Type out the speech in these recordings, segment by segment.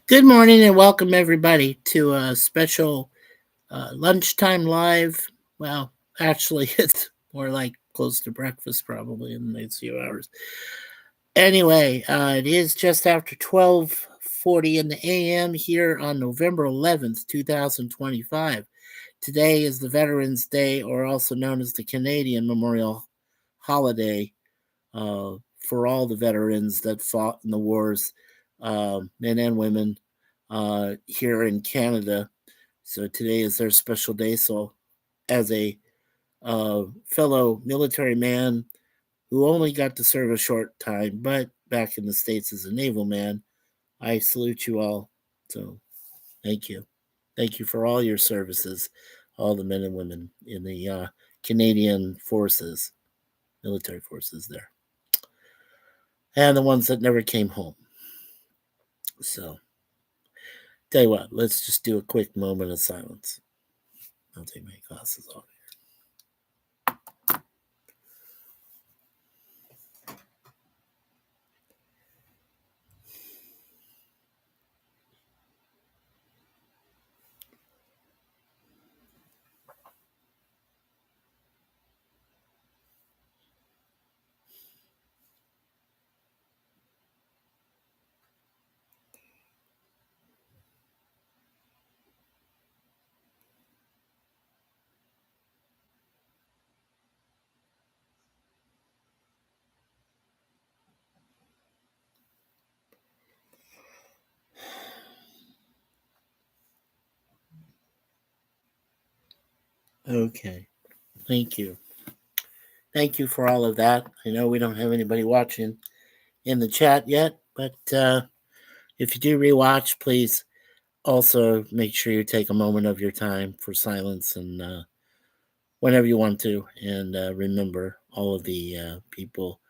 Good morning and welcome everybody to a special lunchtime live. Well, actually, it's more like close to breakfast probably in the next few hours. Anyway, it is just after 12:40 in the a.m. here on November 11th, 2025. Today is the Veterans Day, or also known as the Canadian Memorial Holiday, for all the veterans that fought in the wars, men and women, here in Canada. So today is their special day. So, as a fellow military man who only got to serve a short time, but back in the States as a naval man, I salute you all. So, thank you. Thank you for all your services, all the men and women in the Canadian forces, military forces there, and the ones that never came home. So, tell you what, let's just do a quick moment of silence. I'll take my glasses off. Okay. Thank you. Thank you for all of that. I know we don't have anybody watching in the chat yet, but if you do rewatch, please also make sure you take a moment of your time for silence and whenever you want to, and remember all of the people,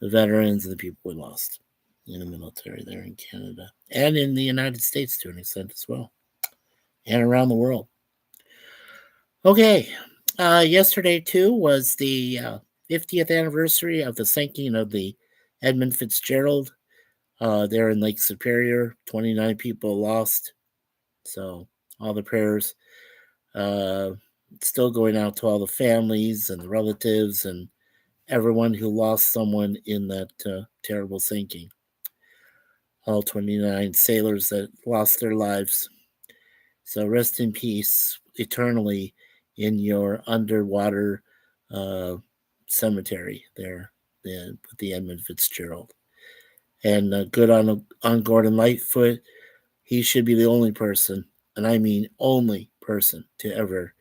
the veterans, and the people we lost in the military there in Canada and in the United States to an extent as well, and around the world. Okay, yesterday too was the 50th anniversary of the sinking of the Edmund Fitzgerald there in Lake Superior. 29 people lost. So all the prayers uh, still going out to all the families and the relatives and everyone who lost someone in that terrible sinking. All 29 sailors that lost their lives. So rest in peace eternally in your underwater uh, cemetery there with the Edmund Fitzgerald. And good on Gordon Lightfoot. He should be the only person, and I mean only person, to ever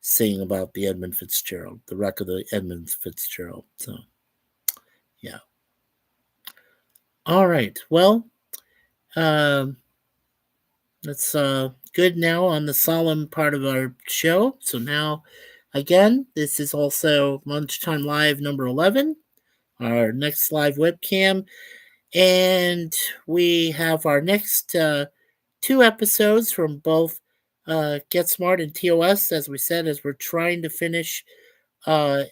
sing about the Edmund Fitzgerald, the wreck of the Edmund Fitzgerald. So, yeah. All right. Well, um, that's good now on the solemn part of our show. So now, again, this is also Lunchtime Live number 11, our next live webcam. And we have our next two episodes from both Get Smart and TOS, as we said, as we're trying to finish uh,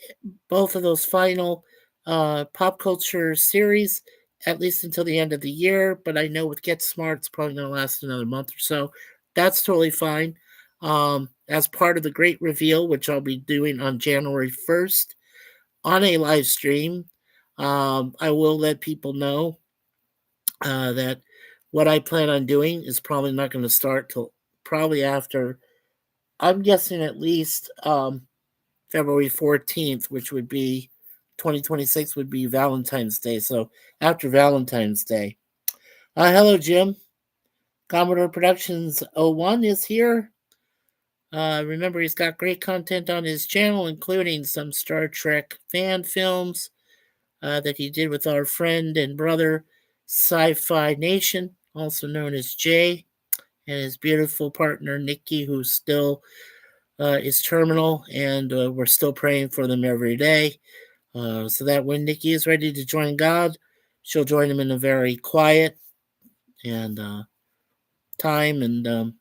both of those final pop culture series, at least until the end of the year. But I know with Get Smart, it's probably going to last another month or so. That's totally fine. As part of the great reveal, which I'll be doing on January 1st on a live stream, I will let people know that what I plan on doing is probably not going to start till probably after, I'm guessing at least February 14th, which would be 2026, would be Valentine's Day. So after Valentine's Day. Hello, Jim. Commodore Productions 01 is here. Remember, he's got great content on his channel, including some Star Trek fan films that he did with our friend and brother, Sci Fi Nation, also known as Jay, and his beautiful partner, Nikki, who still is terminal, and we're still praying for them every day. So that when Nikki is ready to join God, she'll join him in a very quiet and time, and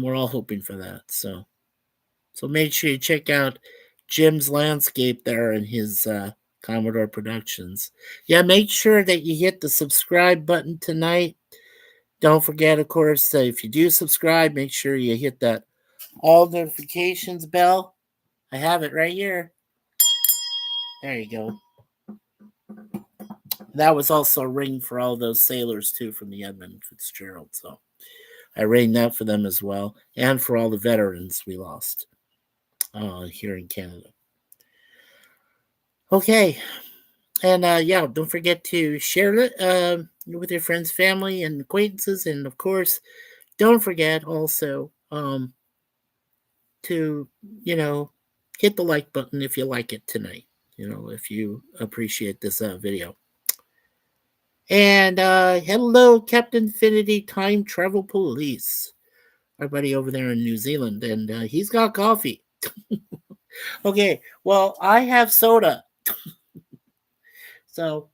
we're all hoping for that. So make sure you check out Jim's landscape there and his Commodore Productions. Yeah, make sure that you hit the subscribe button tonight. Don't forget, of course, if you do subscribe, make sure you hit that all notifications bell. I have it right here. There you go. That was also a ring for all those sailors, too, from the Edmund Fitzgerald. So I rang that for them as well, and for all the veterans we lost here in Canada. Okay. And yeah, don't forget to share it with your friends, family, and acquaintances. And of course, don't forget also to, hit the like button if you like it tonight, if you appreciate this video. And hello, Captain Infinity Time Travel Police, our buddy over there in New Zealand. And he's got coffee. Okay, well, I have soda. So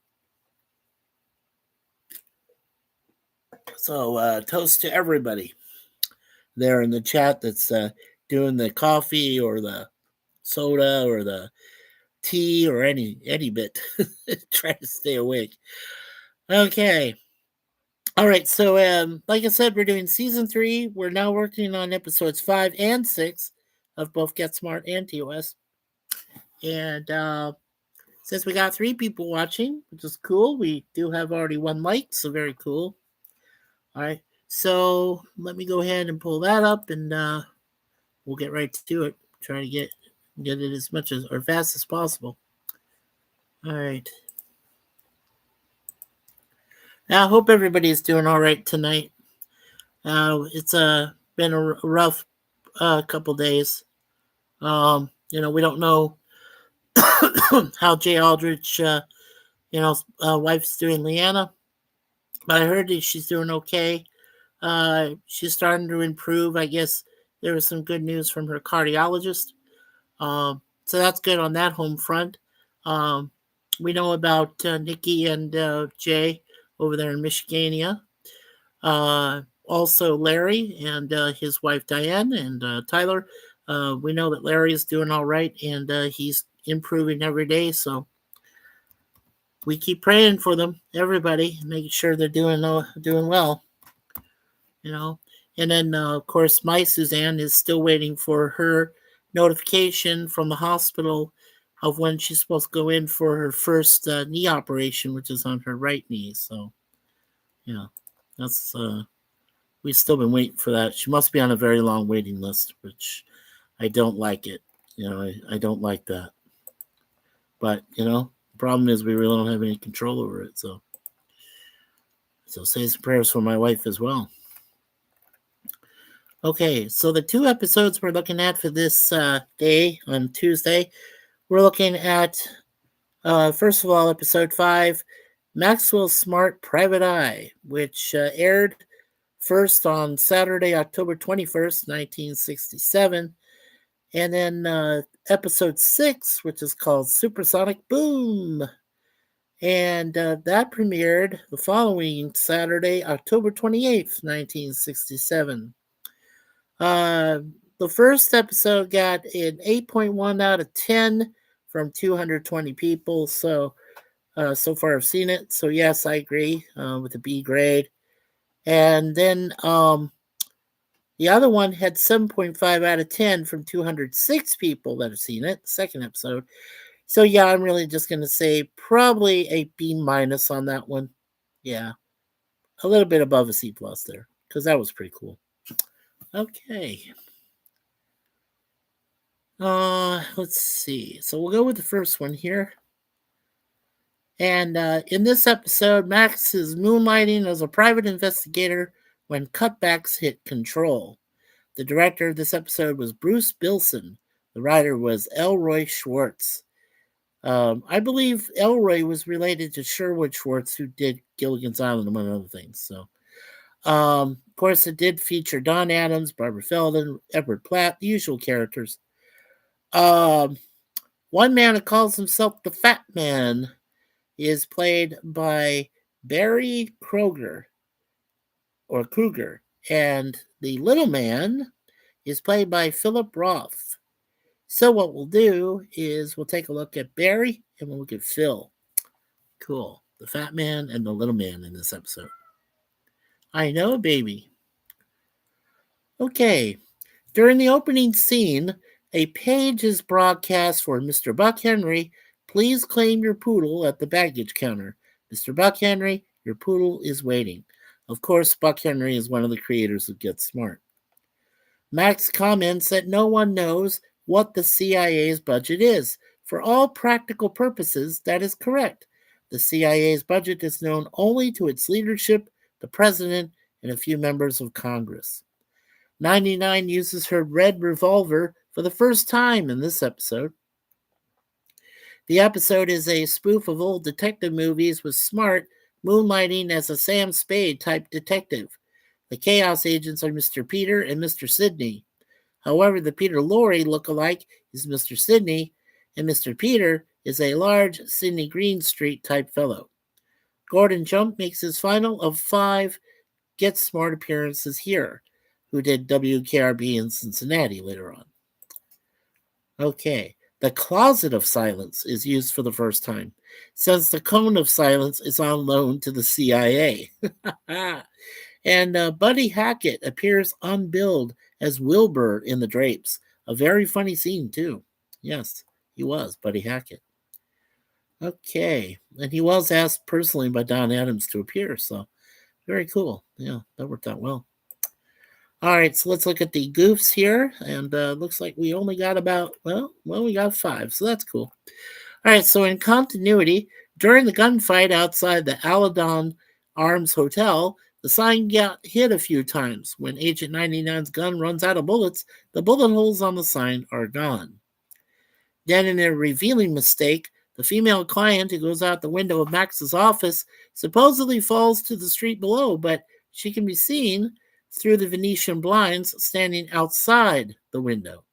toast to everybody there in the chat that's doing the coffee or the soda or the tea or any bit. Try to stay awake. Okay. All right. So, like I said, we're doing season 3. We're now working on episodes 5 and 6 of both Get Smart and TOS. And since we got 3 people watching, which is cool, we do have already 1 like, so very cool. All right. So let me go ahead and pull that up, and we'll get right to it. Try to get it as much as or fast as possible. All right. I hope everybody's doing all right tonight. It's been a rough couple days. We don't know how Jay Aldrich, wife's doing, Leanna, but I heard that she's doing okay. She's starting to improve. I guess there was some good news from her cardiologist. So that's good on that home front. We know about Nikki and Jay over there in Michigania. Also Larry and his wife Diane and Tyler. We know that Larry is doing all right and he's improving every day. So we keep praying for them, everybody, making sure they're doing well. And then of course my Suzanne is still waiting for her notification from the hospital of when she's supposed to go in for her first knee operation, which is on her right knee. So yeah, that's we've still been waiting for that. She must be on a very long waiting list, which I don't like it. I don't like that. But the problem is we really don't have any control over it. So say some prayers for my wife as well. Okay, so the 2 episodes we're looking at for this day on Tuesday, we're looking at, first of all, episode 5, Maxwell's Smart Private Eye, which aired first on Saturday, October 21st, 1967. And then episode 6, which is called Supersonic Boom. And that premiered the following Saturday, October 28th, 1967. The first episode got an 8.1 out of 10 from 220 people. So far I've seen it. So yes, I agree with the B grade. And then the other one had 7.5 out of 10 from 206 people that have seen it, second episode. So yeah, I'm really just going to say probably a B minus on that one. Yeah, a little bit above a C plus there, because that was pretty cool. Okay. Let's see. So we'll go with the first one here. And in this episode, Max is moonlighting as a private investigator when cutbacks hit control. The director of this episode was Bruce Bilson. The writer was Elroy Schwartz. I believe Elroy was related to Sherwood Schwartz, who did Gilligan's Island, among other things. So, of course, it did feature Don Adams, Barbara Feldon, Edward Platt, the usual characters. One man who calls himself the Fat Man is played by Barry Kruger, and the Little Man is played by Philip Roth. So what we'll do is we'll take a look at Barry and we'll look at Phil. Cool. The Fat Man and the Little Man in this episode. I know, baby. Okay. During the opening scene, a page is broadcast for Mr. Buck Henry. Please claim your poodle at the baggage counter. Mr. Buck Henry, your poodle is waiting. Of course, Buck Henry is one of the creators of Get Smart. Max comments that no one knows what the CIA's budget is. For all practical purposes, that is correct. The CIA's budget is known only to its leadership, the president, and a few members of Congress. 99 uses her red revolver for the first time in this episode. The episode is a spoof of old detective movies with Smart moonlighting as a Sam Spade type detective. The Chaos agents are Mr. Peter and Mr. Sidney. However, the Peter Lorre look-alike is Mr. Sidney, and Mr. Peter is a large Sidney Greenstreet type fellow. Gordon Jump makes his final of 5 Get Smart appearances here, who did WKRB in Cincinnati later on. Okay, the Closet of Silence is used for the first time, since the Cone of Silence is on loan to the CIA. And Buddy Hackett appears unbilled as Wilbur in The Drapes. A very funny scene, too. Yes, he was, Buddy Hackett. Okay, and he was asked personally by Don Adams to appear, so very cool. Yeah, that worked out well. All right, so let's look at the goofs here, and looks like we only got about, we got 5, so that's cool. All right, so in continuity, during the gunfight outside the Aladon Arms Hotel, the sign got hit a few times. When Agent 99's gun runs out of bullets, the bullet holes on the sign are gone. Then, in a revealing mistake, the female client who goes out the window of Max's office supposedly falls to the street below, but she can be seen through the Venetian blinds standing outside the window.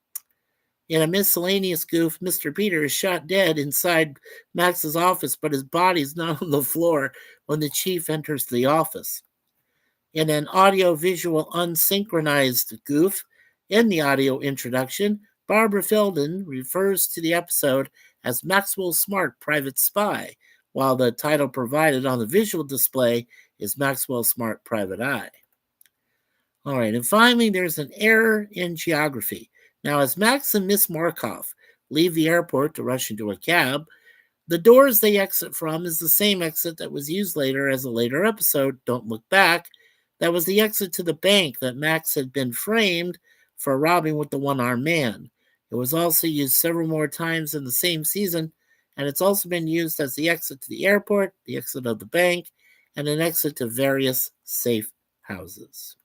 In a miscellaneous goof, Mr. Peter is shot dead inside Max's office, but his body's not on the floor when the chief enters the office. In an audio-visual unsynchronized goof, in the audio introduction, Barbara Feldon refers to the episode as Maxwell Smart Private Spy, while the title provided on the visual display is Maxwell Smart Private Eye. All right, and finally, there's an error in geography. Now, as Max and Miss Markoff leave the airport to rush into a cab, the doors they exit from is the same exit that was used later as a later episode, Don't Look Back. That was the exit to the bank that Max had been framed for robbing with the one-armed man. It was also used several more times in the same season, and it's also been used as the exit to the airport, the exit of the bank, and an exit to various safe houses.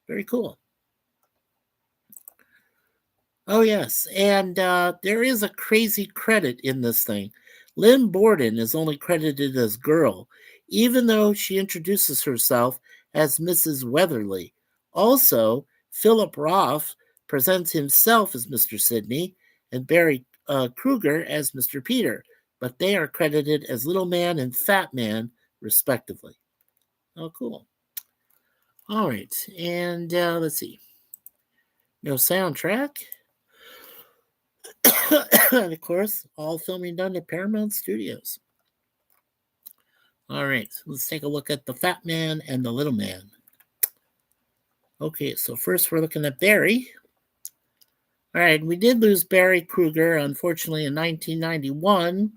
Very cool. Oh, yes, and there is a crazy credit in this thing. Lynn Borden is only credited as Girl, even though she introduces herself as Mrs. Weatherly. Also, Philip Roth presents himself as Mr. Sidney and Barry Kruger as Mr. Peter, but they are credited as Little Man and Fat Man, respectively. Oh, cool. All right, and let's see. No soundtrack. And of course, all filming done at Paramount Studios. All right, let's take a look at the Fat Man and the Little Man. Okay, so first we're looking at Barry. All right, we did lose Barry Kruger, unfortunately, in 1991.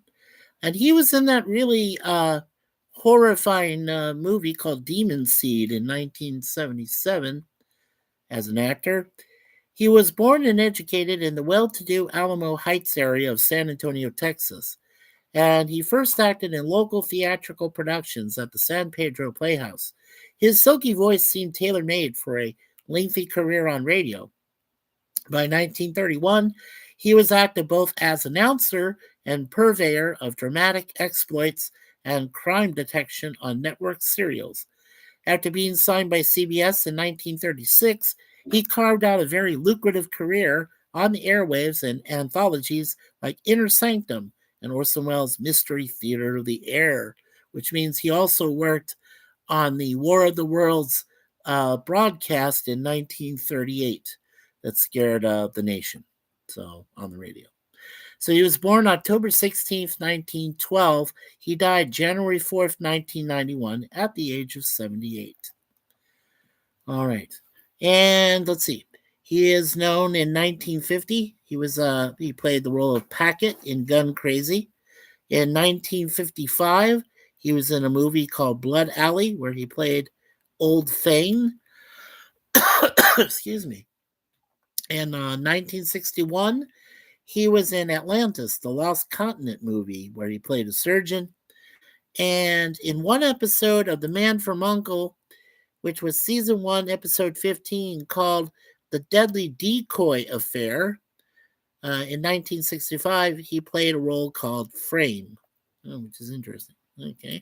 And he was in that really horrifying movie called Demon Seed in 1977 as an actor. He was born and educated in the well-to-do Alamo Heights area of San Antonio, Texas, and he first acted in local theatrical productions at the San Pedro Playhouse. His silky voice seemed tailor-made for a lengthy career on radio. By 1931, he was active both as announcer and purveyor of dramatic exploits and crime detection on network serials. After being signed by CBS in 1936, he carved out a very lucrative career on the airwaves in anthologies like Inner Sanctum and Orson Welles' Mystery Theater of the Air, which means he also worked on the War of the Worlds broadcast in 1938 that scared the nation, so on the radio. So he was born October 16th, 1912. He died January 4th, 1991, at the age of 78. All right. And let's see. He is known in 1950. He played the role of Packett in Gun Crazy. In 1955, he was in a movie called Blood Alley where he played Old Thane. Excuse me. In 1961, he was in Atlantis, the Lost Continent movie, where he played a surgeon. And in one episode of The Man from Uncle, which was season 1, episode 15, called The Deadly Decoy Affair, in 1965, he played a role called Frame, which is interesting. Okay.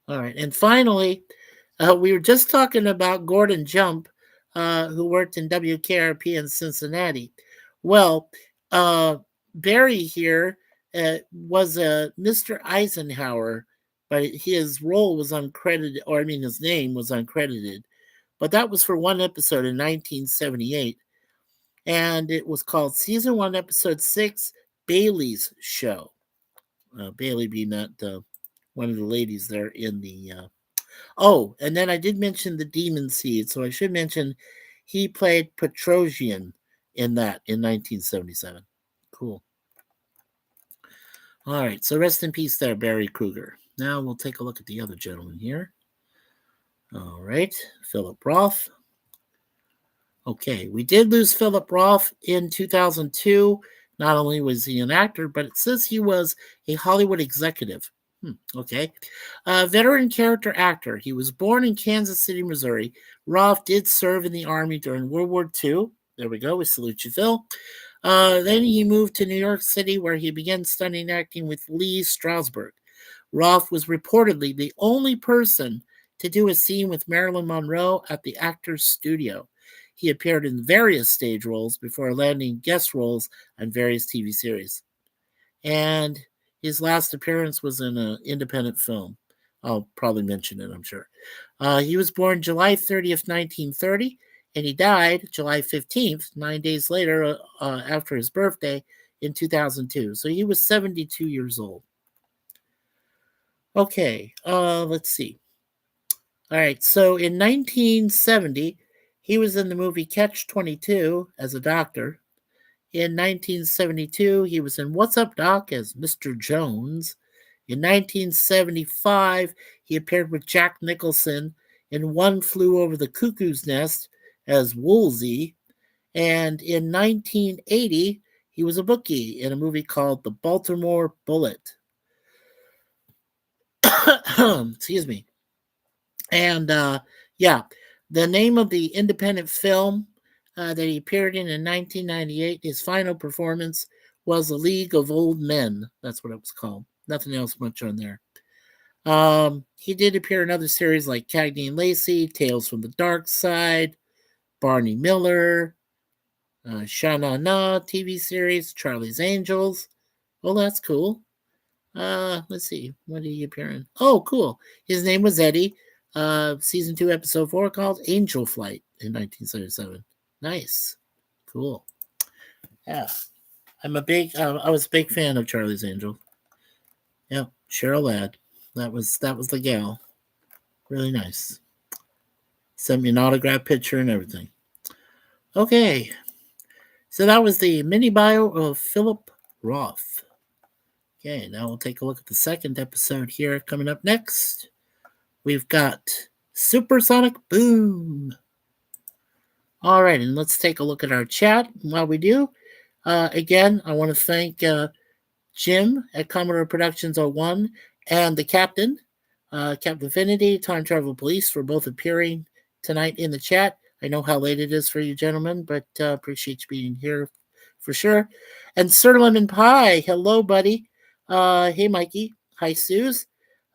All right. And finally, we were just talking about Gordon Jump, who worked in WKRP in Cincinnati. Well, Barry here was a Mr. Eisenhower, but his role was uncredited, or I mean, his name was uncredited. But that was for one episode in 1978, and it was called Season 1, Episode 6, Bailey's Show. Bailey being that one of the ladies there in the Oh, and then I did mention the Demon Seed, so I should mention he played Petrosian in that in 1977. Cool. All right, so rest in peace there, Barry Kruger. Now we'll take a look at the other gentleman here. All right, Philip Roth. Okay, we did lose Philip Roth in 2002. Not only was he an actor, but it says he was a Hollywood executive. Okay. Veteran character actor. He was born in Kansas City, Missouri. Roth did serve in the Army during World War II. There we go. We salute you, Phil. Then he moved to New York City, where he began studying acting with Lee Strasberg. Roth was reportedly the only person to do a scene with Marilyn Monroe at the Actors Studio. He appeared in various stage roles before landing guest roles on various TV series. And his last appearance was in an independent film. I'll probably mention it, I'm sure. He was born July 30th, 1930, and he died July 15th, 9 days later after his birthday in 2002. So he was 72 years old. Okay, let's see. All right, so in 1970, he was in the movie Catch 22 as a doctor. In 1972, he was in What's Up, Doc as Mr. Jones. In 1975, he appeared with Jack Nicholson in One Flew Over the Cuckoo's Nest as Woolsey. And in 1980, he was a bookie in a movie called The Baltimore Bullet. Excuse me. And yeah, the name of the independent film that he appeared in 1998, his final performance was A League of Old Men. That's what it was called. Nothing else much on there. He did appear in other series like Cagney and Lacey, Tales from the Dark Side, Barney Miller, Sha-Na Na TV series, Charlie's Angels. Oh, that's cool. Let's see. What did he appear in? Oh, cool. His name was Eddie. Season 2, episode 4, called Angel Flight in 1977. Nice. Cool. Yeah. I was a big fan of Charlie's Angel. Yeah, Cheryl Ladd. That was the gal. Really nice. Sent me an autograph picture and everything. Okay. So that was the mini bio of Philip Roth. Okay, now we'll take a look at the second episode here coming up next. We've got Supersonic Boom. All right, and let's take a look at our chat. While we do, again, I want to thank Jim at Commodore Productions 01 and the captain, Captain Affinity, Time Travel Police, for both appearing tonight in the chat. I know how late it is for you gentlemen, but appreciate you being here for sure. And Sir Lemon Pie, hello, buddy. Hey, Mikey. Hi, Suze.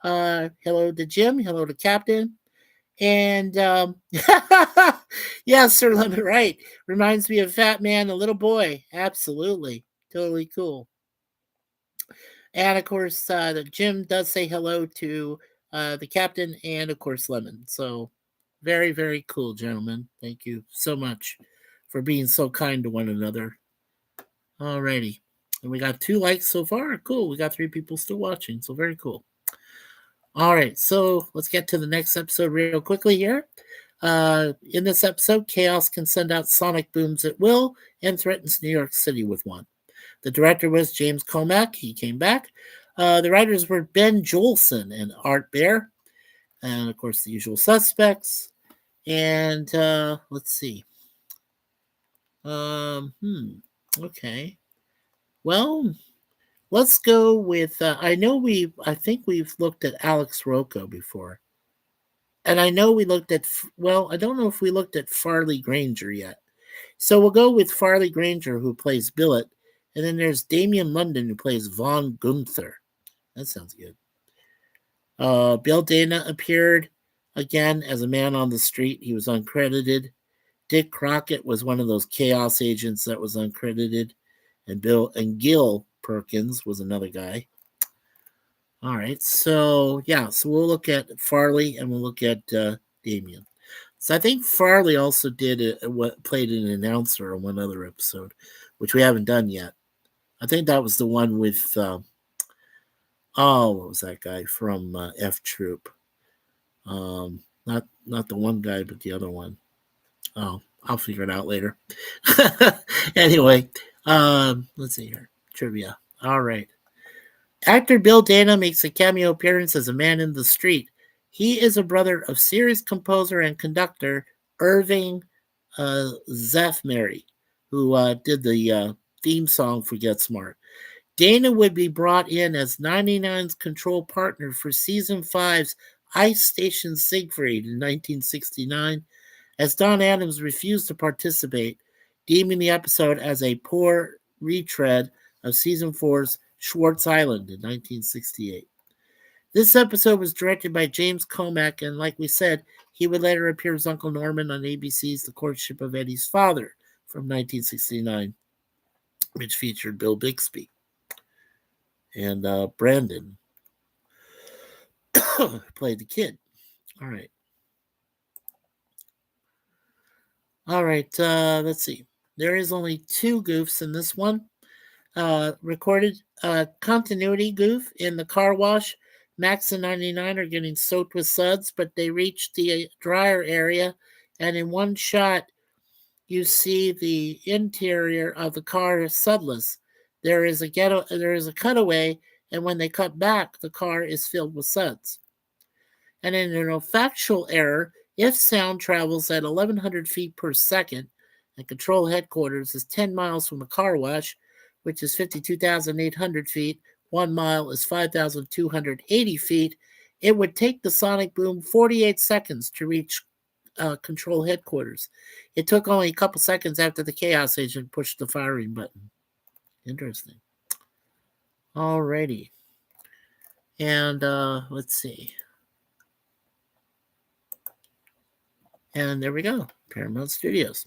Hello to Jim. Hello to Captain. And yeah, Sir Lemon, right. Reminds me of Fat Man, a little boy. Absolutely. Totally cool. And of course, Jim does say hello to the captain and, of course, Lemon. So very, very cool, gentlemen. Thank you so much for being so kind to one another. Alrighty. And we got 2 likes so far. Cool. We got 3 people still watching. So very cool. All right. So let's get to the next episode real quickly here. In this episode, Chaos can send out sonic booms at will and threatens New York City with one. The director was James Comack. He came back. The writers were Ben Jolson and Art Bear. And, of course, the usual suspects. And let's see. Okay. Well, let's go with. I think we've looked at Alex Rocco before, and I know we looked at. Well, I don't know if we looked at Farley Granger yet. So we'll go with Farley Granger, who plays Billet, and then there's Damian London, who plays Von Gunther. That sounds good. Bill Dana appeared again as a man on the street. He was uncredited. Dick Crockett was one of those chaos agents that was uncredited, and Gil Perkins was another guy. All right, so we'll look at Farley and we'll look at Damien. So I think Farley also played an announcer on one other episode, which we haven't done yet. I think that was the one with what was that guy from F Troop? Not the one guy, but the other one. Oh, I'll figure it out later. Anyway, let's see here. Trivia. All right. Actor Bill Dana makes a cameo appearance as a man in the street. He is a brother of series composer and conductor Irving Zafmary, who did the theme song for Get Smart. Dana would be brought in as 99's control partner for Season 5's Ice Station Siegfried in 1969, as Don Adams refused to participate, deeming the episode as a poor retread of Season 4's Schwartz Island in 1968. This episode was directed by James Comack, and like we said, he would later appear as Uncle Norman on ABC's The Courtship of Eddie's Father from 1969, which featured Bill Bixby and Brandon played the kid. All right. Let's see. There is only 2 goofs in this one. Recorded continuity goof in the car wash. Max and 99 are getting soaked with suds, but they reach the dryer area, and in one shot, you see the interior of the car is sudless. There is a cutaway, and when they cut back, the car is filled with suds. And in an factual error, if sound travels at 1,100 feet per second, and control headquarters is 10 miles from the car wash, which is 52,800 feet, 1 mile is 5,280 feet, it would take the sonic boom 48 seconds to reach control headquarters. It took only a couple seconds after the chaos agent pushed the firing button. Interesting. Alrighty. And let's see. And there we go. Paramount Studios.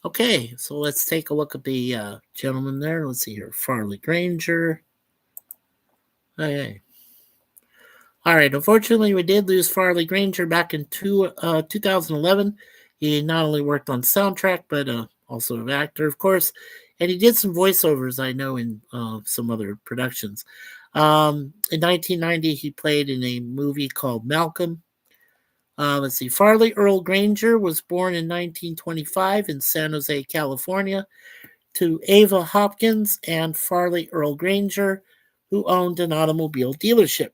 Okay, so let's take a look at the gentleman there. Let's see here. Farley Granger. Okay. All right. Unfortunately, we did lose Farley Granger back in 2011. He not only worked on soundtrack, but also an actor, of course. And he did some voiceovers, I know, in some other productions. In 1990, he played in a movie called Malcolm. Let's see. Farley Earl Granger was born in 1925 in San Jose, California, to Ava Hopkins and Farley Earl Granger, who owned an automobile dealership.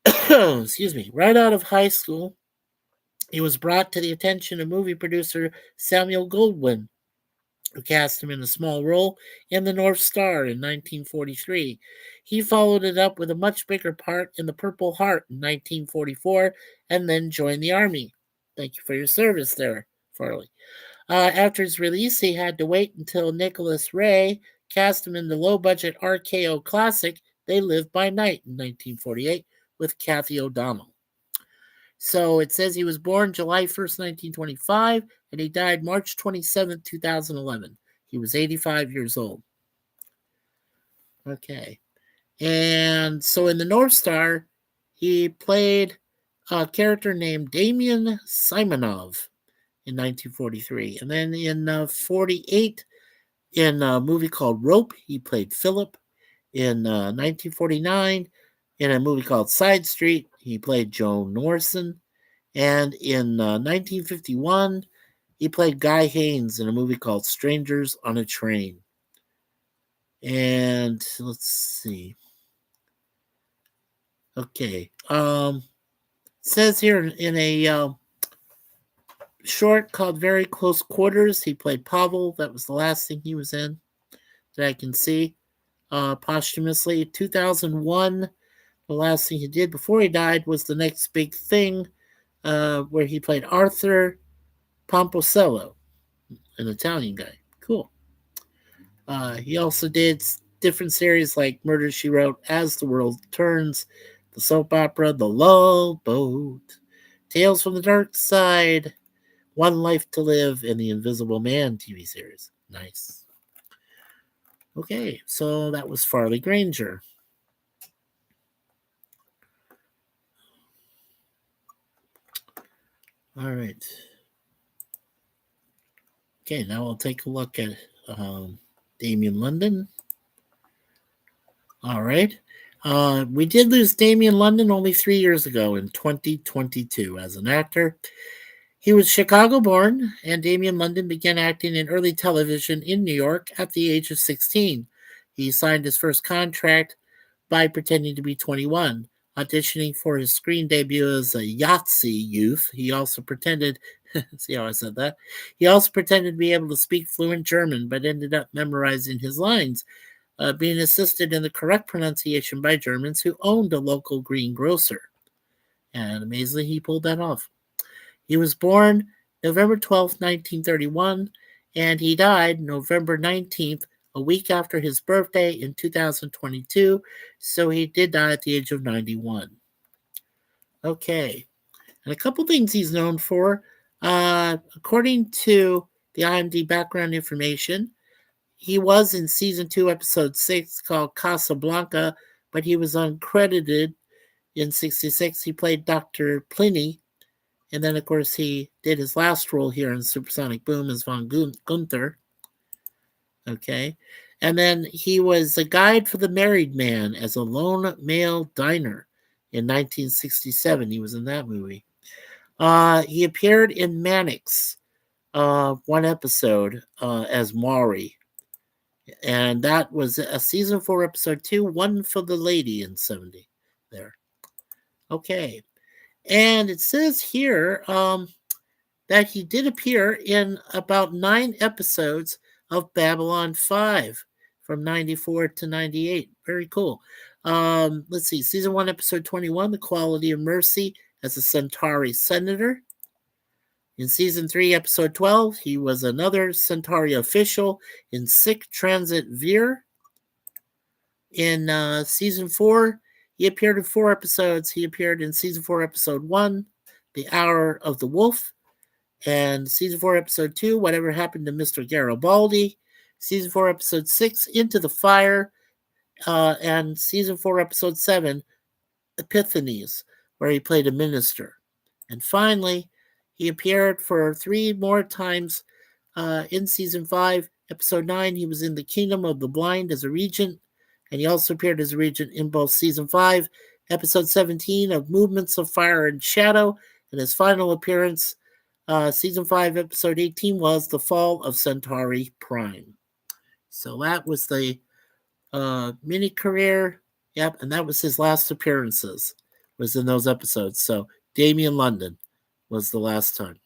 Excuse me. Right out of high school, he was brought to the attention of movie producer Samuel Goldwyn, who cast him in a small role in The North Star in 1943. He followed it up with a much bigger part in The Purple Heart in 1944, and then joined the Army. Thank you for your service there, Farley. After his release, he had to wait until Nicholas Ray cast him in the low-budget RKO classic They Live by Night in 1948 with Kathy O'Donnell. So it says he was born July 1st, 1925, and he died March 27th, 2011. He was 85 years old. Okay. And so in The North Star, he played a character named Damian Simonov in 1943. And then in 48, in a movie called Rope, he played Philip. In 1949, in a movie called Side Street, he played Joe Norson. And in 1951, he played Guy Haynes in a movie called Strangers on a Train. And let's see. Okay. Says here in a short called Very Close Quarters, he played Pavel. That was the last thing he was in that I can see. Posthumously, 2001, the last thing he did before he died was The Next Big Thing, where he played Arthur Pomposello, an Italian guy. Cool. He also did different series like Murder, She Wrote, As the World Turns, the soap opera The Love Boat, Tales from the Dark Side, One Life to Live, and the Invisible Man TV series. Nice. Okay, so that was Farley Granger. All right. Okay, now we'll take a look at Damian London. All right. We did lose Damian London only 3 years ago in 2022 as an actor. He was Chicago born, and Damian London began acting in early television in New York at the age of 16. He signed his first contract by pretending to be 21. Auditioning for his screen debut as a Yahtzee youth, he also pretended, see how I said that? He also pretended to be able to speak fluent German, but ended up memorizing his lines, being assisted in the correct pronunciation by Germans who owned a local greengrocer. And amazingly, he pulled that off. He was born November 12th, 1931, and he died November 19th, a week after his birthday in 2022. So he did die at the age of 91. Okay. And a couple things he's known for. According to the IMDb background information, he was in season 2, episode 6, called Casablanca, but he was uncredited in 66. He played Dr. Pliny. And then, of course, he did his last role here in Supersonic Boom as Von Gunther. Okay. And then he was a guide for the married man as a lone male diner in 1967. He was in that movie. He appeared in Mannix, one episode as Maury. And that was a season 4, episode 2, One for the Lady in 70. There. Okay. And it says here that he did appear in about 9 episodes of Babylon 5 from 94 to 98. Very cool. Let's see. Season 1, episode 21, The Quality of Mercy as a Centauri senator. In season 3, episode 12, he was another Centauri official in Sick Transit Veer. In season 4, he appeared in 4 episodes. He appeared in season 4, episode 1, The Hour of the Wolf. And season 4, episode 2, Whatever Happened to Mr. Garibaldi. Season 4, episode 6, Into the Fire. And season 4, episode 7, Epiphanies, where he played a minister. And finally, he appeared for 3 more times in season 5. Episode 9, he was in The Kingdom of the Blind as a regent. And he also appeared as a regent in both season 5, episode 17 of Movements of Fire and Shadow. And his final appearance, season 5, episode 18, was The Fall of Centauri Prime. So that was the mini career. Yep, and that was his last appearances, was in those episodes. So Damian London was the last time.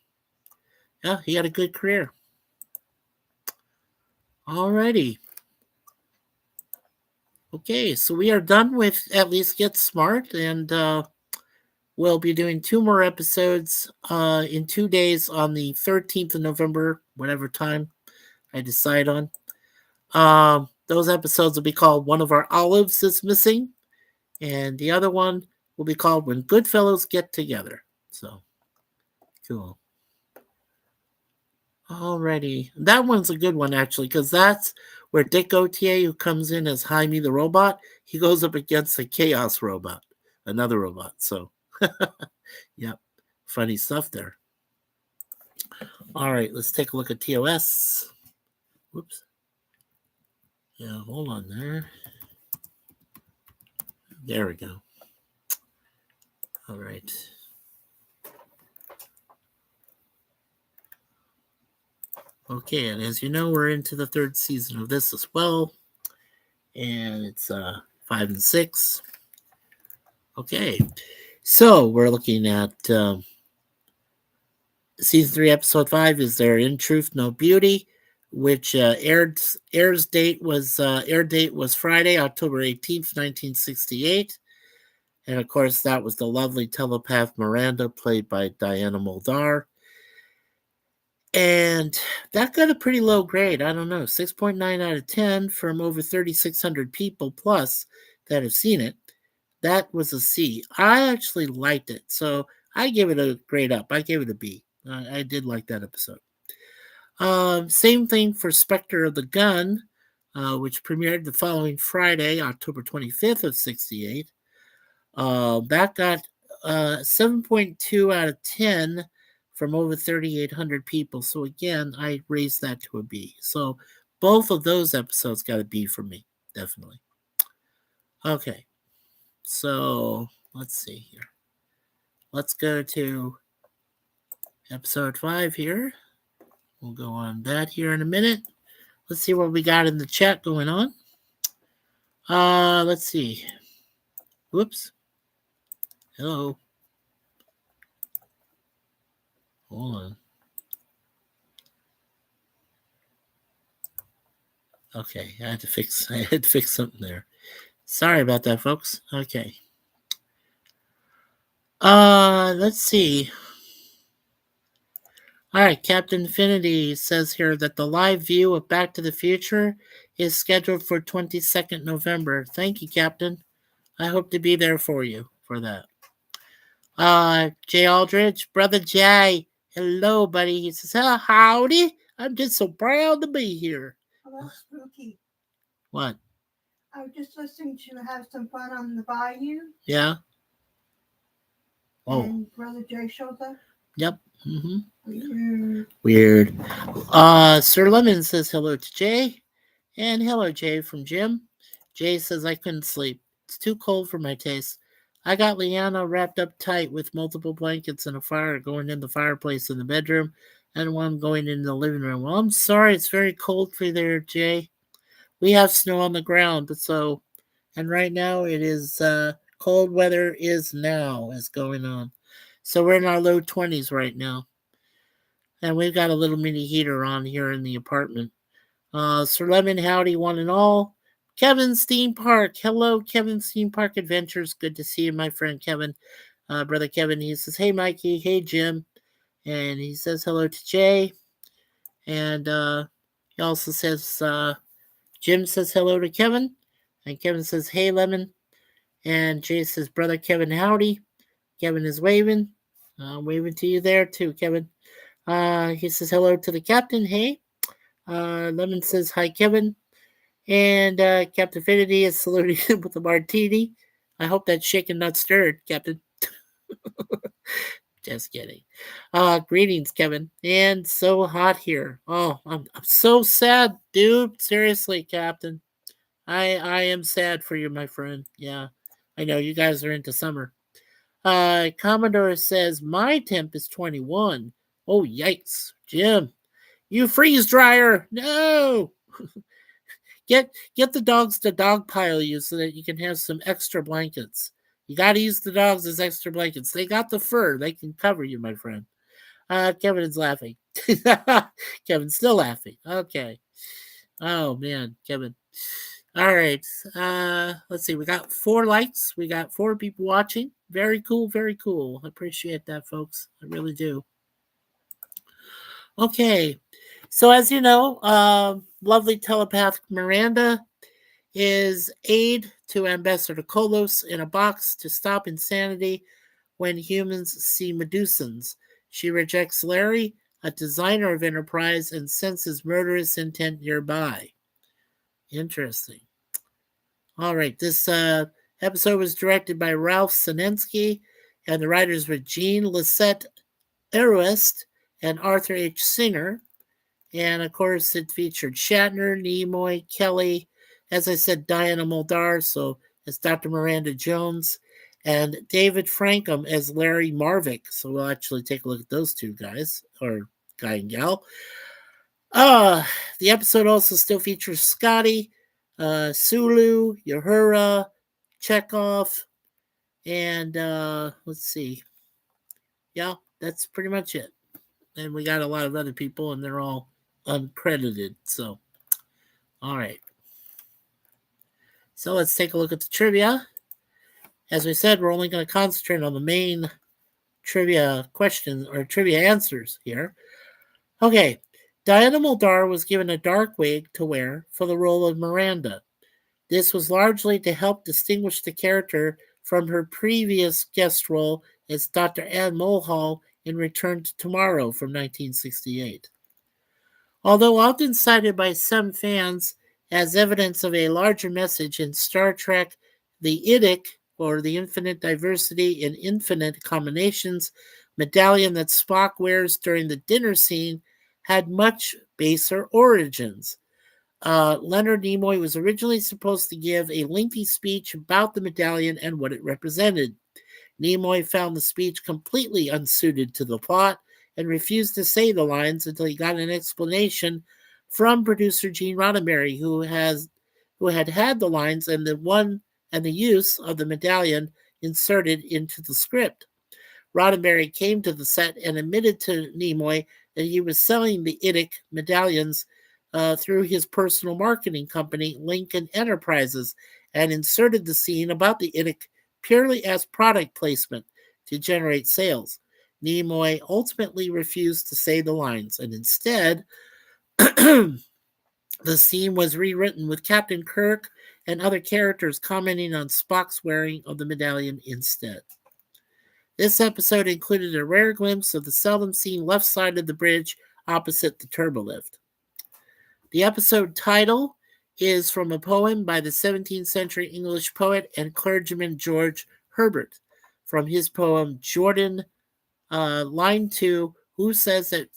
Yeah, he had a good career. Alrighty. Okay, so we are done with At Least Get Smart, and we'll be doing 2 more episodes in 2 days on the 13th of November, whatever time I decide on. Those episodes will be called One of Our Olives is Missing, and the other one will be called When Goodfellows Get Together. So, cool. Alrighty. That one's a good one, actually, because that's where Dick Gautier, who comes in as Jaime the robot, he goes up against the Chaos robot, another robot. So, yep, funny stuff there. All right, let's take a look at TOS. Whoops. Yeah, hold on there. There we go. All right. Okay, and as you know, we're into the third season of this as well. And it's 5 and 6. Okay, so we're looking at season 3, episode 5. Is there in truth no beauty? Which air date was Friday, October 18th, 1968. And of course, that was the lovely telepath Miranda, played by Diana Muldaur. And that got a pretty low grade. I don't know, 6.9 out of 10 from over 3,600 people plus that have seen it. That was a C. I actually liked it, so I gave it a grade up. I gave it a B. I did like that episode. Same thing for Spectre of the Gun, which premiered the following Friday, October 25th of 68. That got 7.2 out of 10 from over 3,800 people. So again, I raised that to a B. So both of those episodes got a B for me, definitely. Okay, so let's see here. Let's go to episode 5 here. We'll go on that here in a minute. Let's see what we got in the chat going on. Let's see. Whoops. Hello. Hold on. Okay, I had to fix something there. Sorry about that, folks. Okay. Let's see. All right, Captain Infinity says here that the live view of Back to the Future is scheduled for 22nd November. Thank you, Captain. I hope to be there for you for that. Jay Aldridge, Brother Jay. Hello, buddy. He says, oh, howdy. I'm just so proud to be here. Oh, that's spooky. What? I was just listening to Have Some Fun on the Bayou. Yeah. Oh. And Brother Jay showed up. Yep. Mm-hmm. Weird. Sir Lemon says hello to Jay. And hello, Jay, from Jim. Jay says, I couldn't sleep. It's too cold for my taste. I got Leanna wrapped up tight with multiple blankets and a fire going in the fireplace in the bedroom and one going in the living room. Well, I'm sorry, it's very cold for there, Jay. We have snow on the ground, and right now it is cold weather is going on. So we're in our low 20s right now. And we've got a little mini heater on here in the apartment. Sir Lemon, howdy, one and all. Kevin's Theme Park. Hello, Kevin's Theme Park Adventures. Good to see you, my friend Kevin. Brother Kevin, he says, hey, Mikey. Hey, Jim. And he says hello to Jay. And he also says, Jim says hello to Kevin. And Kevin says, hey, Lemon. And Jay says, Brother Kevin, howdy. Kevin is waving. Waving to you there, too, Kevin. He says hello to the captain. Hey. Lemon says, hi, Kevin. And Captain Infinity is saluting him with a martini. I hope that's shaken, not stirred, Captain. Just kidding. Greetings, Kevin. And so hot here. Oh, I'm so sad, dude. Seriously, Captain. I am sad for you, my friend. Yeah, I know you guys are into summer. Commodore says, my temp is 21. Oh, yikes. Jim, you freeze dryer. No. Get the dogs to dog pile you so that you can have some extra blankets. You got to use the dogs as extra blankets. They got the fur. They can cover you, my friend. Kevin is laughing. Kevin's still laughing. Okay. Oh, man, Kevin. All right. Let's see. We got 4 likes. We got 4 people watching. Very cool. Very cool. I appreciate that, folks. I really do. Okay. So as you know, lovely telepath Miranda is aid to Ambassador Kolos in a box to stop insanity when humans see Medusans. She rejects Larry, a designer of Enterprise, and senses murderous intent nearby. Interesting. All right, this episode was directed by Ralph Sinensky, and the writers were Jean Lisette Eroest and Arthur H. Singer. And of course, it featured Shatner, Nimoy, Kelly, as I said, Diana Muldaur, so as Dr. Miranda Jones, and David Frankham as Larry Marvick. So we'll actually take a look at those 2 guys, or guy and gal. Uh, the episode also still features Scotty, Sulu, Uhura, Chekhov, and let's see. Yeah, that's pretty much it. And we got a lot of other people, and they're all uncredited. So, all right. So let's take a look at the trivia. As we said, we're only going to concentrate on the main trivia questions or trivia answers here. Okay. Diana Muldaur was given a dark wig to wear for the role of Miranda. This was largely to help distinguish the character from her previous guest role as Dr. Anne Mulhall in Return to Tomorrow from 1968. Although often cited by some fans as evidence of a larger message in Star Trek, the IDIC, or the Infinite Diversity in Infinite Combinations, medallion that Spock wears during the dinner scene, had much baser origins. Leonard Nimoy was originally supposed to give a lengthy speech about the medallion and what it represented. Nimoy found the speech completely unsuited to the plot and refused to say the lines until he got an explanation from producer Gene Roddenberry, who had the lines and the use of the medallion inserted into the script. Roddenberry came to the set and admitted to Nimoy that he was selling the IDIC medallions through his personal marketing company, Lincoln Enterprises, and inserted the scene about the IDIC purely as product placement to generate sales. Nimoy ultimately refused to say the lines, and instead, the scene was rewritten with Captain Kirk and other characters commenting on Spock's wearing of the medallion instead. This episode included a rare glimpse of the seldom seen left side of the bridge opposite the turbolift. The episode title is from a poem by the 17th century English poet and clergyman George Herbert. From his poem Jordan, line 2, who says that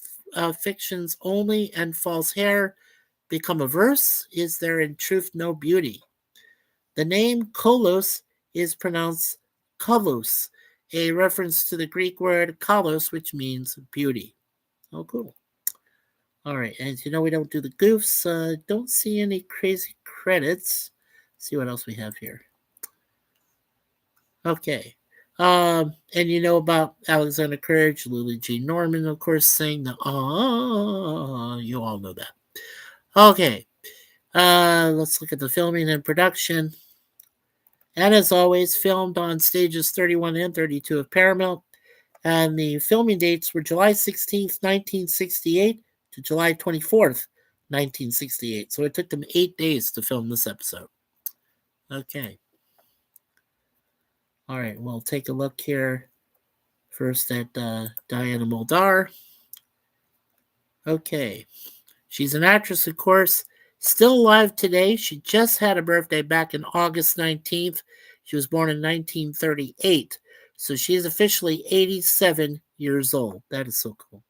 fictions only and false hair become a verse? Is there in truth no beauty? The name Kolos is pronounced Kolos, a reference to the Greek word kalos, which means beauty. Oh, cool. All right, as you know, we don't do the goofs. Don't see any crazy credits. Let's see what else we have here. Okay. And you know about Alexander Courage, Lily G. Norman, of course, saying the you all know that. Okay. Let's look at the filming and production. And as always, filmed on stages 31 and 32 of Paramount. And the filming dates were July 16th, 1968 to July 24th, 1968. So it took them 8 days to film this episode. Okay. All right, we'll take a look here first at Diana Muldaur. Okay. She's an actress, of course, still alive today. She just had a birthday back in August 19th. She was born in 1938. So she's officially 87 years old. That is so cool.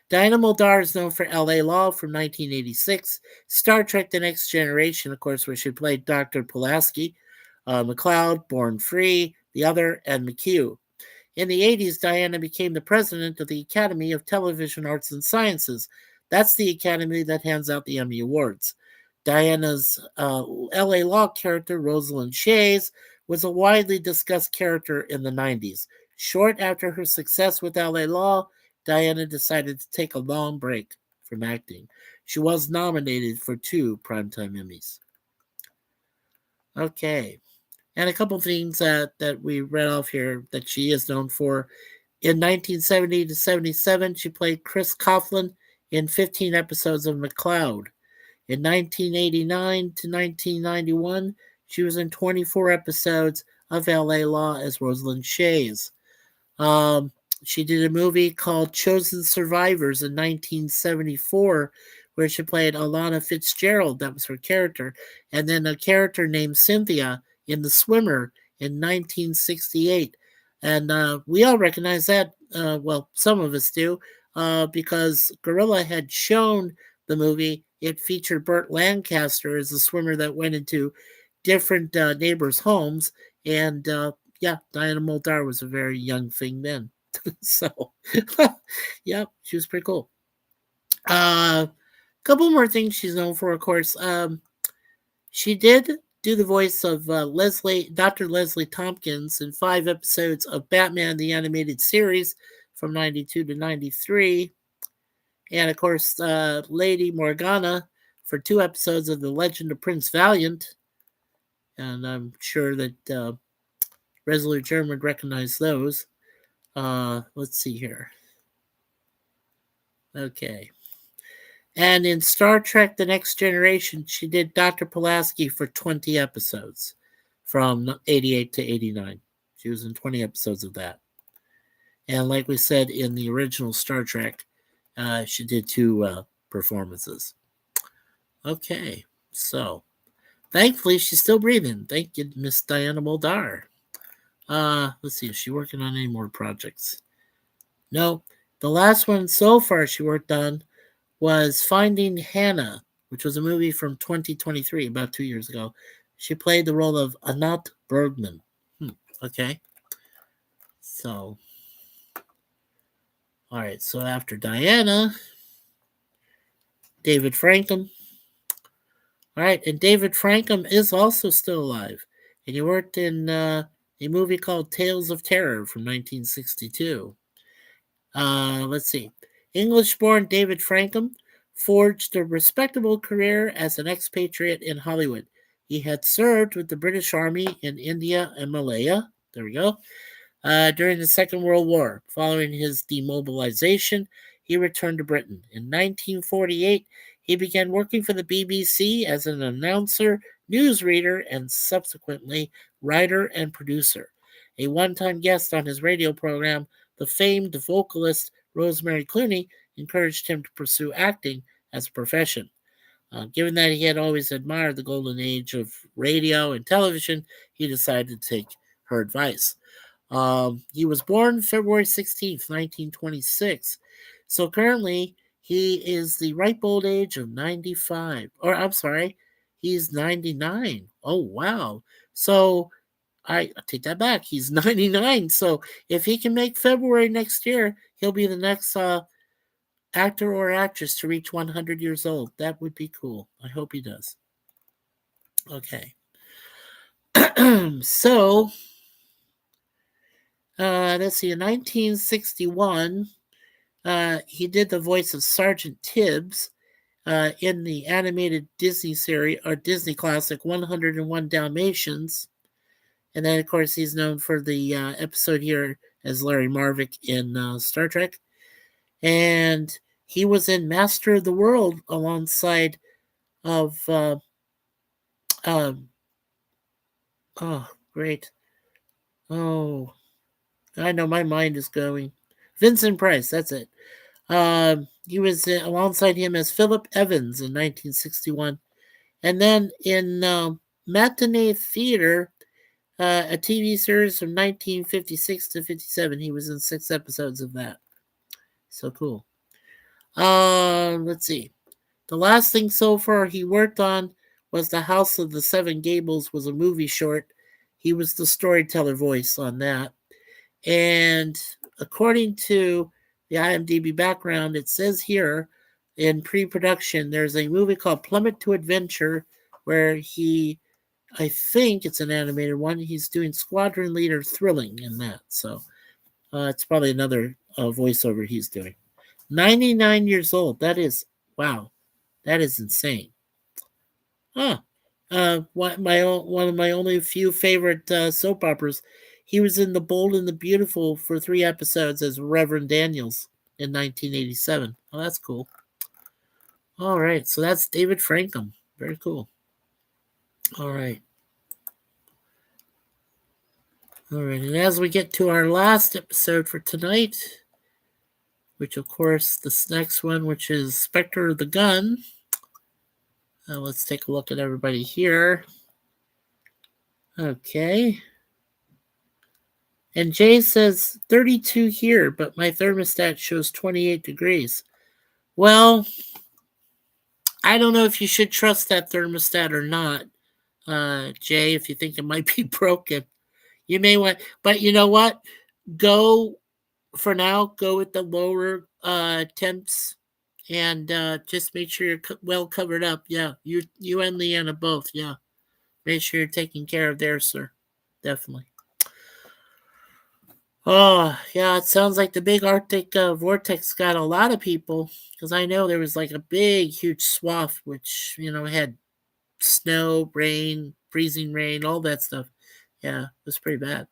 Diana Muldaur is known for L.A. Law from 1986, Star Trek The Next Generation, of course, where she played Dr. Pulaski, McLeod, Born Free, The Other, and McHugh. In the 80s, Diana became the president of the Academy of Television Arts and Sciences. That's the academy that hands out the Emmy Awards. Diana's L.A. Law character, Rosalind Shays, was a widely discussed character in the 90s. Short after her success with L.A. Law, Diana decided to take a long break from acting. She was nominated for 2 Primetime Emmys. Okay. And a couple things that we read off here that she is known for. In 1970 to 77, she played Chris Coughlin in 15 episodes of McLeod. In 1989 to 1991, she was in 24 episodes of L.A. Law as Rosalind Shays. She did a movie called Chosen Survivors in 1974, where she played Alana Fitzgerald. That was her character. And then a character named Cynthia in The Swimmer in 1968. And we all recognize that. Well, some of us do, because Gorilla had shown the movie. It featured Burt Lancaster as a swimmer that went into different neighbors' homes. And yeah, Diana Muldaur was a very young thing then. So, yeah, she was pretty cool. couple more things she's known for, of course. She did do the voice of Dr. Leslie Tompkins in 5 episodes of Batman the Animated Series from 92 to 93. And of course, Lady Morgana for 2 episodes of The Legend of Prince Valiant. And I'm sure that Resolute Germ would recognize those. Let's see here. Okay. And in Star Trek The Next Generation, she did Dr. Pulaski for 20 episodes from 88 to 89. She was in 20 episodes of that. And like we said in the original Star Trek, she did 2 performances. Okay, so thankfully she's still breathing. Thank you, Miss Diana Muldaur. Let's see, is she working on any more projects? No, the last one so far she worked on was Finding Hannah, which was a movie from 2023, about 2 years ago. She played the role of Anat Bergman. Okay. So, all right. So after Diana, David Frankham. All right. And David Frankham is also still alive. And he worked in a movie called Tales of Terror from 1962. Let's see. English born David Frankham forged a respectable career as an expatriate in Hollywood. He had served with the British Army in India and Malaya. There we go. During the Second World War. Following his demobilization, he returned to Britain. In 1948, he began working for the BBC as an announcer, newsreader, and subsequently writer and producer. A one-time guest on his radio program, the famed vocalist Rosemary Clooney encouraged him to pursue acting as a profession. Given that he had always admired the golden age of radio and television, he decided to take her advice. He was born February 16th, 1926. So currently, he is the ripe old age of 95. Or, I'm sorry, he's 99. Oh, wow. So I take that back. He's 99. So if he can make February next year, he'll be the next actor or actress to reach 100 years old. That would be cool. I hope he does. Okay. So, let's see. In 1961, he did the voice of Sergeant Tibbs in the animated Disney series or Disney classic 101 Dalmatians. And then, of course, he's known for the episode here as Larry Marvick in Star Trek. And he was in Master of the World alongside of oh, great. Oh, I know my mind is going. Vincent Price, that's it. He was alongside him as Philip Evans in 1961. And then in Matinee Theater, a TV series from 1956 to 57, he was in 6 episodes of that. So cool. Let's see. The last thing so far he worked on was The House of the Seven Gables, was a movie short. He was the storyteller voice on that. And according to the IMDb background, it says here in pre-production, there's a movie called Plummet to Adventure where I think it's an animated one. He's doing Squadron Leader Thrilling in that. So it's probably another voiceover he's doing. 99 years old. That is, wow. That is insane. One of my only few favorite soap operas. He was in The Bold and the Beautiful for 3 episodes as Reverend Daniels in 1987. Oh, that's cool. All right, so that's David Frankham. Very cool. All right. All right, and as we get to our last episode for tonight, which of course this next one, which is Spectre of the Gun. Let's take a look at everybody here. Okay. And Jay says 32 here, but my thermostat shows 28 degrees. Well, I don't know if you should trust that thermostat or not, Jay, if you think it might be broken. You may want, but you know what? Go, for now, go with the lower temps and just make sure you're well covered up. Yeah, you and Leanna both. Yeah, make sure you're taking care of theirs, sir. Definitely. Oh, yeah, it sounds like the big Arctic vortex got a lot of people because I know there was like a big, huge swath which, had snow, rain, freezing rain, all that stuff. Yeah, it was pretty bad.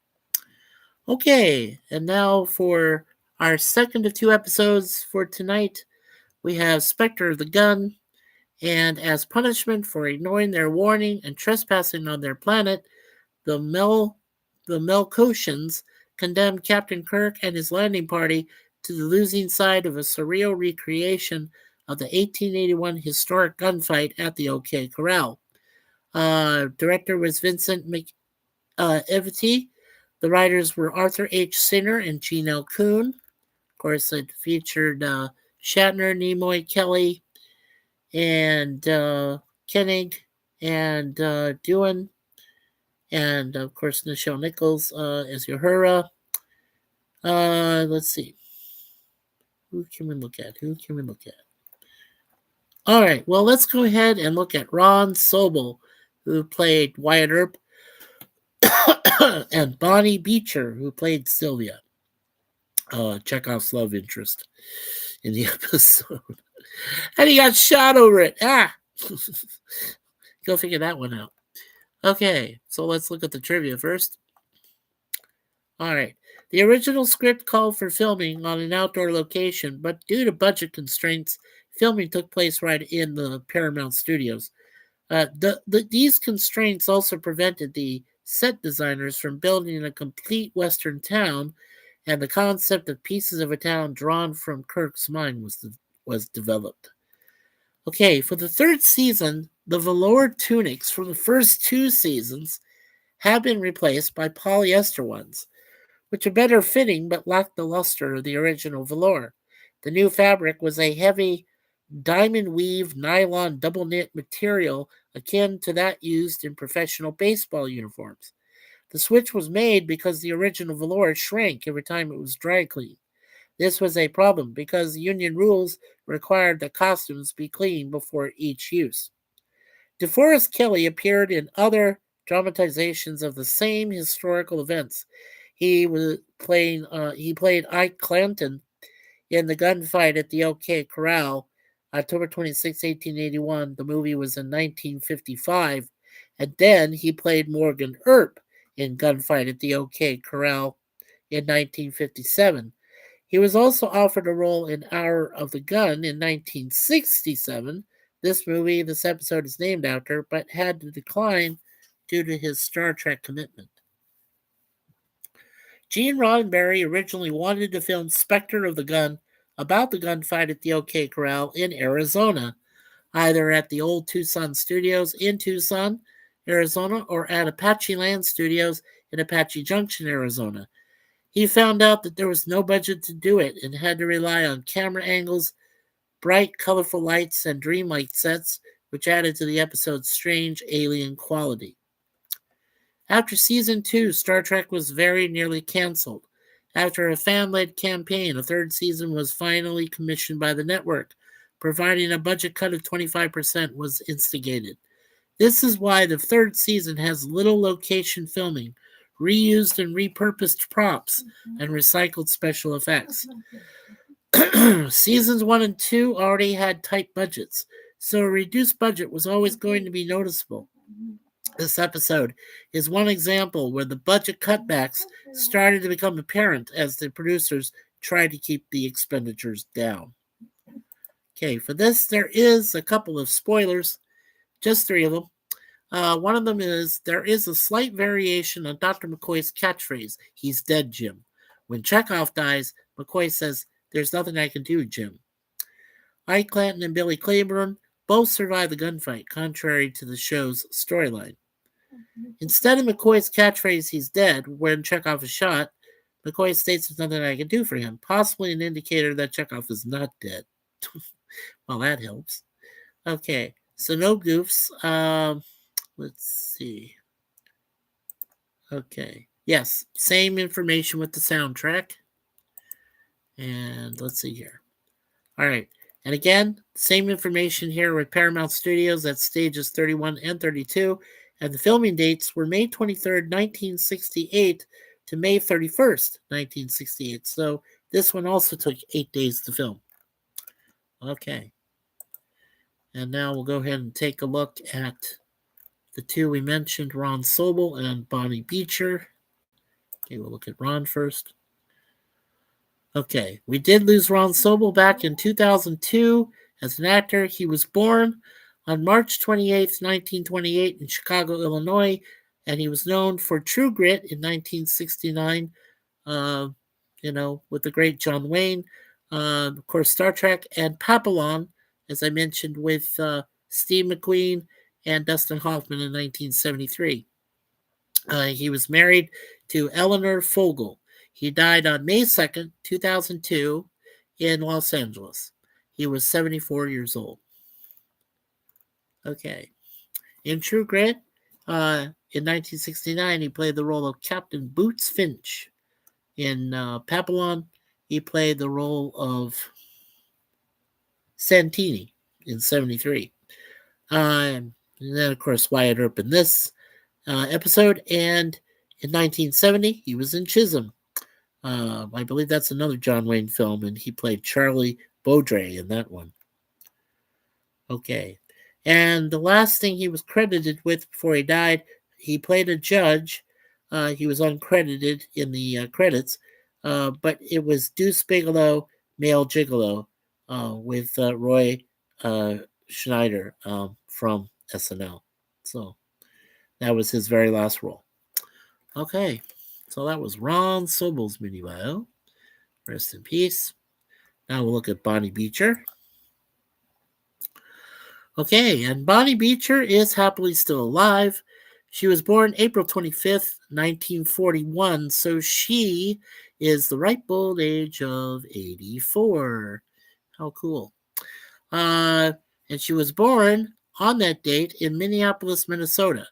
Okay, and now for our second of two episodes for tonight, we have Spectre of the Gun, and as punishment for ignoring their warning and trespassing on their planet, the Melkoshians condemned Captain Kirk and his landing party to the losing side of a surreal recreation of the 1881 historic gunfight at the OK Corral. Director was Vincent Evity. The writers were Arthur H. Sinner and Gene L. Kuhn. Of course, it featured Shatner, Nimoy, Kelly, and Koenig, and Dewan, and of course Nichelle Nichols as Uhura. Let's see. Who can we look at? All right. Well, let's go ahead and look at Ron Sobel, who played Wyatt Earp, and Bonnie Beecher, who played Sylvia, Chekhov's love interest in the episode. And he got shot over it. Ah! Go figure that one out. Okay, so let's look at the trivia first. All right. The original script called for filming on an outdoor location, but due to budget constraints, filming took place right in the Paramount Studios. These constraints also prevented the set designers from building a complete Western town, and the concept of pieces of a town drawn from Kirk's mind was developed. Okay, for the third season, the velour tunics from the first two seasons have been replaced by polyester ones, which are better fitting but lacked the luster of the original velour. The new fabric was a heavy diamond weave nylon double knit material akin to that used in professional baseball uniforms. The switch was made because the original velour shrank every time it was dry cleaned. This was a problem because union rules required that costumes be cleaned before each use. DeForest Kelley appeared in other dramatizations of the same historical events. He played Ike Clanton in the gunfight at the OK Corral, October 26, 1881. The movie was in 1955. And then he played Morgan Earp in Gunfight at the OK Corral in 1957. He was also offered a role in Hour of the Gun in 1967. This episode is named after, but had to decline due to his Star Trek commitment. Gene Roddenberry originally wanted to film Spectre of the Gun about the gunfight at the OK Corral in Arizona, either at the old Tucson Studios in Tucson, Arizona, or at Apache Land Studios in Apache Junction, Arizona. He found out that there was no budget to do it and had to rely on camera angles, bright, colorful lights, and dreamlike sets, which added to the episode's strange alien quality. After season 2, Star Trek was very nearly canceled. After a fan-led campaign, a third season was finally commissioned by the network, providing a budget cut of 25% was instigated. This is why the third season has little location filming, reused and repurposed props, and recycled special effects. Seasons 1 and 2 already had tight budgets, so a reduced budget was always going to be noticeable. This episode is one example where the budget cutbacks started to become apparent as the producers tried to keep the expenditures down. Okay, for this, there is a couple of spoilers, just 3 of them. One of them is there is a slight variation on Dr. McCoy's catchphrase, "He's dead, Jim." When Chekhov dies, McCoy says, "There's nothing I can do, Jim." Ike Clanton and Billy Claiborne both survive the gunfight, contrary to the show's storyline. Instead of McCoy's catchphrase, "He's dead," when Chekhov is shot, McCoy states there's nothing I can do for him, possibly an indicator that Chekhov is not dead. Well, that helps. Okay, so no goofs. Let's see. Okay. Yes, same information with the soundtrack. And let's see here. All right. And again, same information here with Paramount Studios at stages 31 and 32. And the filming dates were May 23rd, 1968 to May 31st, 1968. So this one also took 8 days to film. Okay. And now we'll go ahead and take a look at the two we mentioned, Ron Sobel and Bonnie Beecher. Okay, we'll look at Ron first. Okay, we did lose Ron Sobel back in 2002 as an actor. He was born on March 28th, 1928 in Chicago, Illinois, and he was known for True Grit in 1969, with the great John Wayne. Of course, Star Trek and Papillon, as I mentioned, with Steve McQueen and Dustin Hoffman in 1973. He was married to Eleanor Fogel. He died on May 2nd, 2002, in Los Angeles. He was 74 years old. Okay. In True Grit, in 1969, he played the role of Captain Boots Finch. In Papillon, he played the role of Santini in 73. And then, of course, Wyatt Earp in this episode. And in 1970, he was in Chisholm. I believe that's another John Wayne film, and he played Charlie Baudry in that one. Okay. And the last thing he was credited with before he died, he played a judge. He was uncredited in the credits, but it was Deuce Bigelow, Male Gigolo, with Roy Schneider from SNL. So that was his very last role. Okay, so that was Ron Sobel's mini bio. Rest in peace. Now we'll look at Bonnie Beecher. Okay, and Bonnie Beecher is happily still alive. She was born April 25th, 1941, so she is the ripe old age of 84. How cool. And she was born on that date in Minneapolis, Minnesota.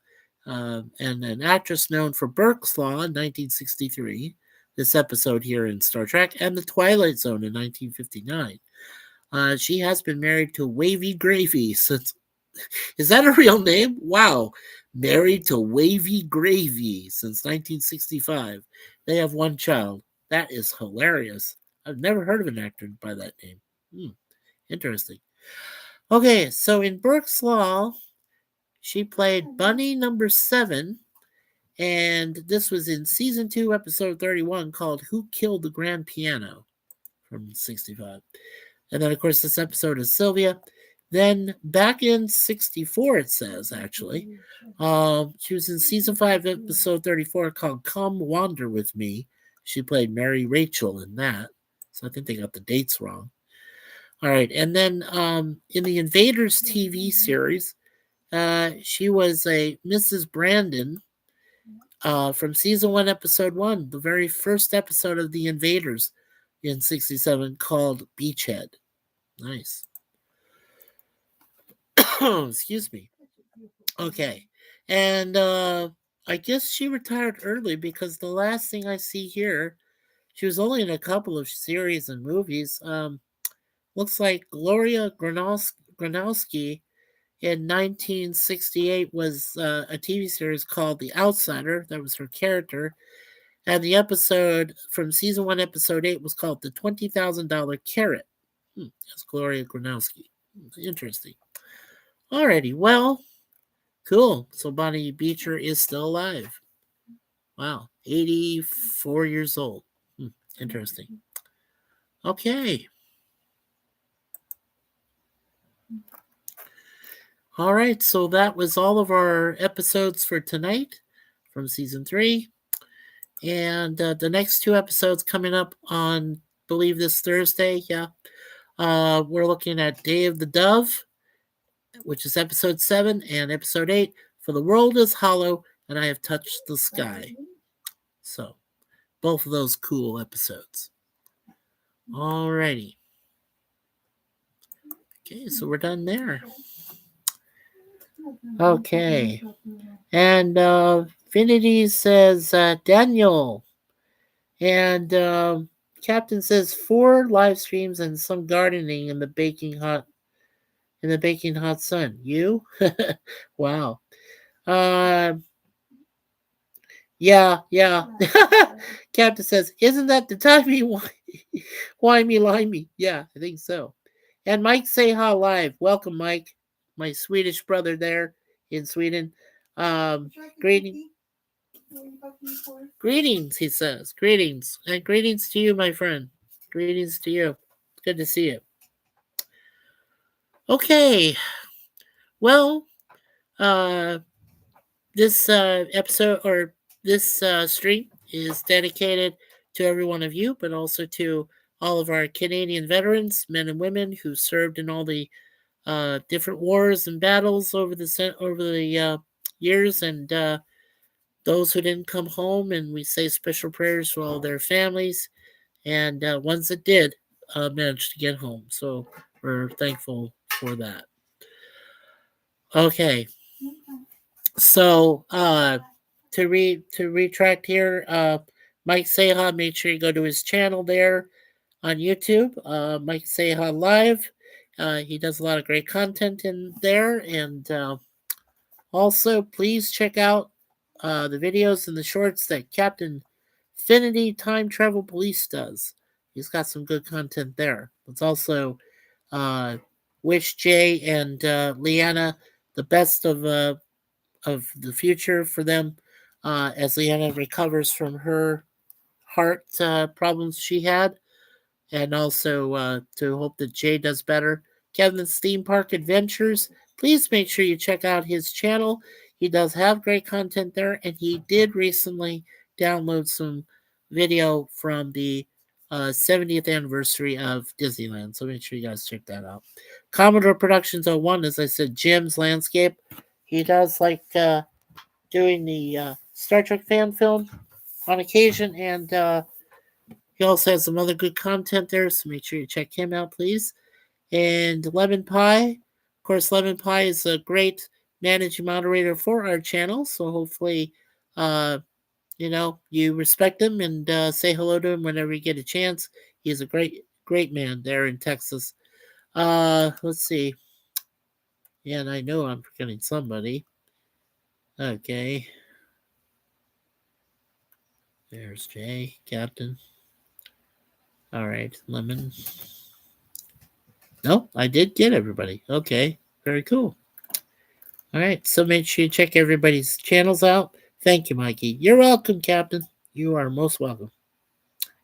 And an actress known for Burke's Law in 1963, this episode here in Star Trek, and The Twilight Zone in 1959. She has been married to Wavy Gravy since. Is that a real name? Wow. Married to Wavy Gravy since 1965. They have one child. That is hilarious. I've never heard of an actor by that name. Interesting. Okay, so in Burke's Law, she played Bunny number 7, and this was in season 2, episode 31, called Who Killed the Grand Piano from 65. And then, of course, this episode is Sylvia. Then back in 64, it says, actually, she was in season 5, episode 34, called Come Wander With Me. She played Mary Rachel in that. So I think they got the dates wrong. All right, and then in the Invaders TV series, she was a Mrs. Brandon from season 1, episode 1, the very first episode of the Invaders in 67, called Beachhead. Nice. Excuse me. Okay, and I guess she retired early because the last thing I see here, she was only in a couple of series and movies. Looks like Gloria Granowski in 1968 was a TV series called The Outsider. That was her character. And the episode from season 1, episode 8 was called The $20,000 Carrot. That's Gloria Granowski. Interesting. Alrighty, well, cool. So Bonnie Beecher is still alive. Wow, 84 years old. Interesting. Okay. All right, so that was all of our episodes for tonight from season 3. And the next 2 episodes coming up on, I believe, this Thursday. Yeah. We're looking at Day of the Dove, which is episode 7, and episode 8, For the World is Hollow, and I Have Touched the Sky. So, both of those cool episodes. Alrighty. Okay, so we're done there. Okay. And Finity says, Daniel. And Captain says 4 live streams and some gardening in the baking hot sun. You? Wow. Uh, yeah. Captain says, "Isn't that the timey wimey limey?" Yeah, I think so. And Mike say hi live. Welcome, Mike, my Swedish brother there in Sweden. Greeting, greetings, he says. Greetings, and greetings to you, my friend. Greetings to you. Good to see you. Okay, well, uh, this episode or this stream is dedicated to every one of you, but also to all of our Canadian veterans, men and women who served in all the different wars and battles over the years, and those who didn't come home. And we say special prayers for all their families and ones that did manage to get home. So we're thankful for that. Okay, so to retract here, Mike Seha, make sure you go to his channel there on YouTube. Mike Seha Live. He does a lot of great content in there, and also please check out the videos and the shorts that Captain Finity Time Travel Police does. He's got some good content there. Let's also uh, wish Jay and Leanna the best of the future for them as Leanna recovers from her heart problems she had, and also to hope that Jay does better. Kevin's Theme Park Adventures. Please make sure you check out his channel. He does have great content there, and he did recently download some video from the 70th anniversary of Disneyland. So make sure you guys check that out. Commodore Productions 01, as I said, Jim's Landscape. He does like doing the Star Trek fan film on occasion, and he also has some other good content there, so make sure you check him out, please. And Lemon Pie, of course, Lemon Pie is a great managing moderator for our channel, so hopefully, you respect him and say hello to him whenever you get a chance. He's a great man there in Texas. Let's see. Yeah, and I know I'm forgetting somebody. Okay. There's Jay, Captain. All right, Lemon. No, I did get everybody. Okay, very cool. All right, so make sure you check everybody's channels out. Thank you, Mikey. You're welcome, Captain. You are most welcome.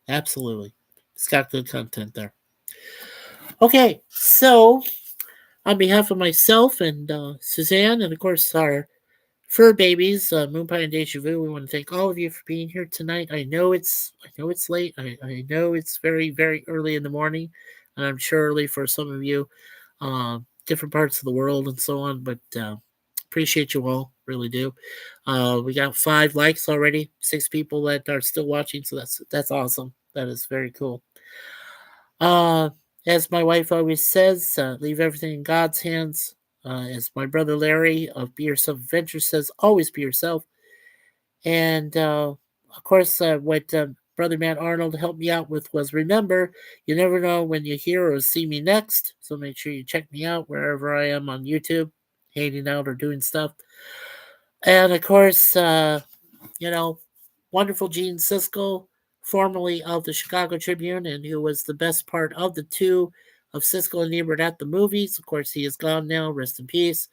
Absolutely. It's got good content there. Okay, so on behalf of myself and Suzanne, and of course our fur babies, Moonpie and Deja Vu, we want to thank all of you for being here tonight. I know it's late. I know it's very, very early in the morning, and I'm sure early for some of you, different parts of the world and so on. But appreciate you all, really do. We got 5 likes already, 6 people that are still watching, so that's awesome. That is very cool. Uh, as my wife always says, leave everything in God's hands. As my brother Larry of Be Yourself Adventure says, always be yourself. And of course, what Brother Matt Arnold helped me out with was remember, you never know when you hear or see me next. So make sure you check me out wherever I am on YouTube, hanging out or doing stuff. And of course, wonderful Gene Siskel, formerly of the Chicago Tribune, and who was the best part of the two of Siskel and Ebert at the movies. Of course, he is gone now. Rest in peace.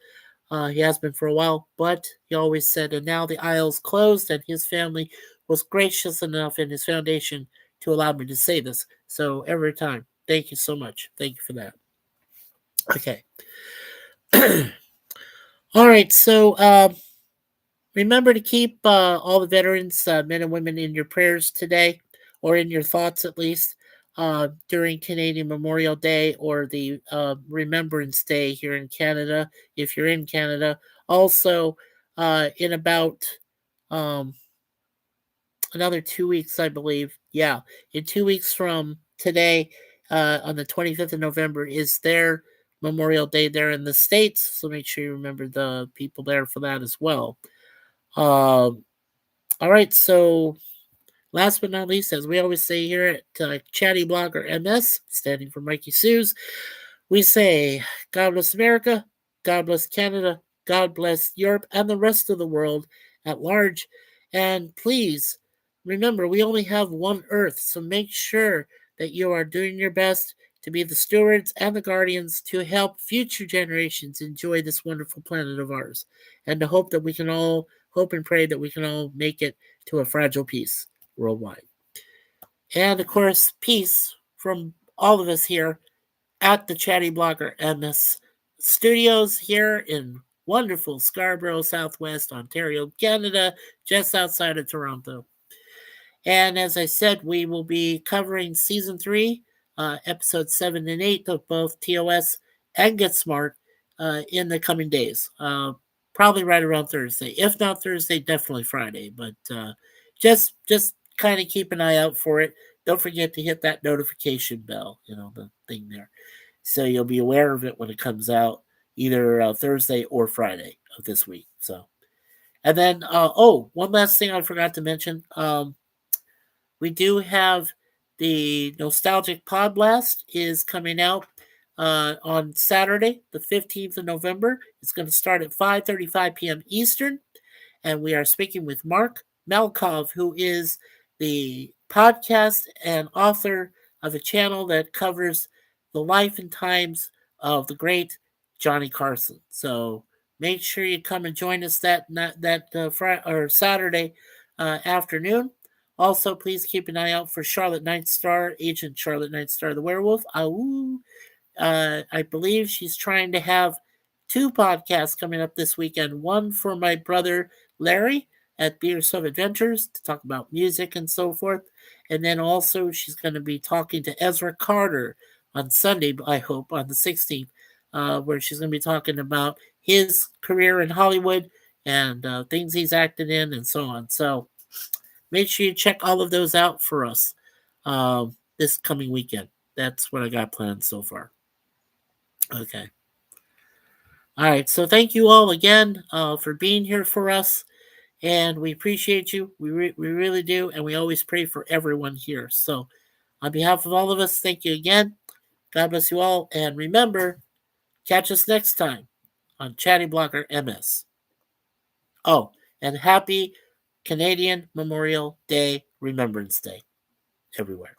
He has been for a while, but he always said, and now the aisle's closed, and his family was gracious enough in his foundation to allow me to say this. So every time, thank you so much. Thank you for that. Okay. All right. So remember to keep all the veterans, men and women, in your prayers today, or in your thoughts at least, during Canadian Memorial Day or the Remembrance Day here in Canada, if you're in Canada. Also, in about um, another 2 weeks, I believe. Yeah, in 2 weeks from today, on the 25th of November, is their Memorial Day there in the States. So make sure you remember the people there for that as well. All right, so Last but not least, as we always say here at ChattyBloggerMS, standing for Mikey Sues, we say, God bless America, God bless Canada, God bless Europe, and the rest of the world at large. And please remember, we only have one Earth, so make sure that you are doing your best to be the stewards and the guardians to help future generations enjoy this wonderful planet of ours, and to hope that we can all hope and pray that we can all make it to a fragile peace worldwide. And of course, peace from all of us here at the Chatty Blogger MS studios here in wonderful Scarborough, Southwest Ontario, Canada, just outside of Toronto. And as I said, we will be covering season 3, episodes 7 and 8 of both TOS and Get Smart in the coming days. Probably right around Thursday. If not Thursday, definitely Friday. But just kind of keep an eye out for it. Don't forget to hit that notification bell, the thing there. So you'll be aware of it when it comes out, either Thursday or Friday of this week. So, and then, one last thing I forgot to mention. We do have the Nostalgic Pod Blast is coming out on Saturday, the 15th of November. It's going to start at 5:35 p.m. Eastern, and we are speaking with Mark Malkov, who is the podcast and author of a channel that covers the life and times of the great Johnny Carson. So make sure you come and join us that Friday or Saturday afternoon. Also, please keep an eye out for Charlotte Nightstar, Agent Charlotte Nightstar, the werewolf. I believe she's trying to have 2 podcasts coming up this weekend. One for my brother Larry at Beers of Adventures to talk about music and so forth. And then also she's going to be talking to Ezra Carter on Sunday, I hope, on the 16th, where she's going to be talking about his career in Hollywood and things he's acted in and so on. So make sure you check all of those out for us this coming weekend. That's what I got planned so far. Okay. All right. So thank you all again for being here for us. And we appreciate you. We really do. And we always pray for everyone here. So on behalf of all of us, thank you again. God bless you all. And remember, catch us next time on Chatty Blogger MS. Oh, and happy Canadian Memorial Day, Remembrance Day everywhere.